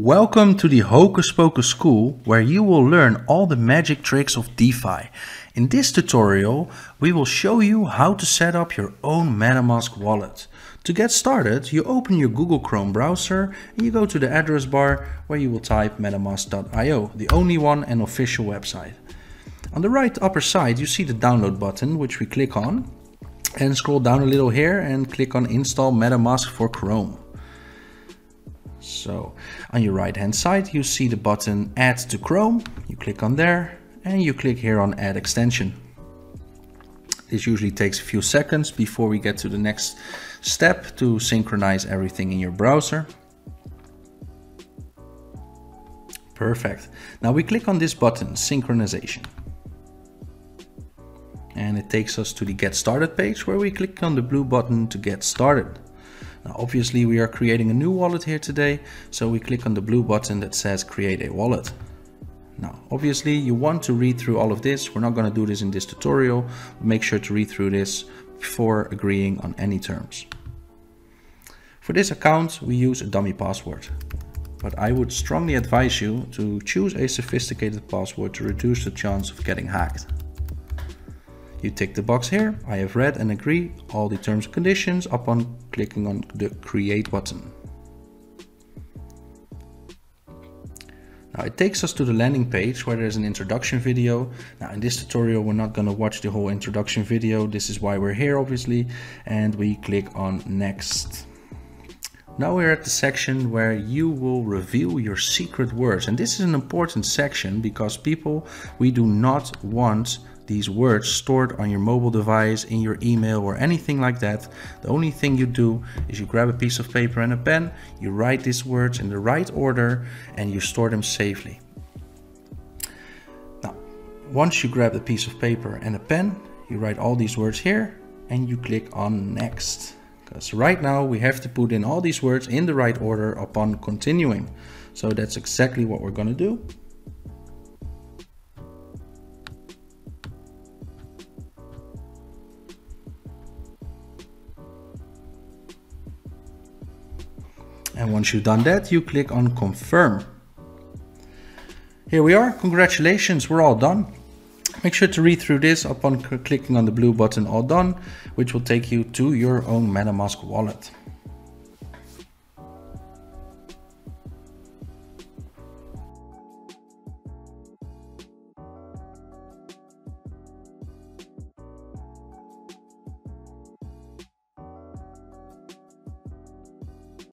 Welcome to the Hocus Pocus School, where you will learn all the magic tricks of DeFi. In this tutorial, we will show you how to set up your own Metamask wallet. To get started, you open your Google Chrome browser and you go to the address bar where you will type metamask.io, the only one and official website. On the right upper side, you see the download button, which we click on, and scroll down a little here and click on Install Metamask for Chrome. So on your right hand side, you see the button Add to Chrome. You click on there and you click here on Add Extension. This usually takes a few seconds before we get to the next step to synchronize everything in your browser. Perfect. Now we click on this button, Synchronization. And it takes us to the Get Started page where we click on the blue button to get started. Now, obviously we are creating a new wallet here today, so we click on the blue button that says Create a Wallet. Now, obviously you want to read through all of this. We're not going to do this in this tutorial. Make sure to read through this before agreeing on any terms. For this account, we use a dummy password, but I would strongly advise you to choose a sophisticated password to reduce the chance of getting hacked. You tick the box here, I have read and agree all the terms and conditions upon clicking on the Create button. Now it takes us to the landing page where there's an introduction video. Now in this tutorial we're not going to watch the whole introduction video, this is why we're here obviously, and we click on Next. Now we're at the section where you will reveal your secret words, and this is an important section because we do not want these words stored on your mobile device, in your email or anything like that. The only thing you do is you grab a piece of paper and a pen, you write these words in the right order and you store them safely. Now, once you grab the piece of paper and a pen, you write all these words here and you click on Next. Because right now we have to put in all these words in the right order upon continuing. So that's exactly what we're going to do. And once you've done that, you click on Confirm. Here we are. Congratulations, we're all done. Make sure to read through this upon clicking on the blue button All Done, which will take you to your own Metamask wallet.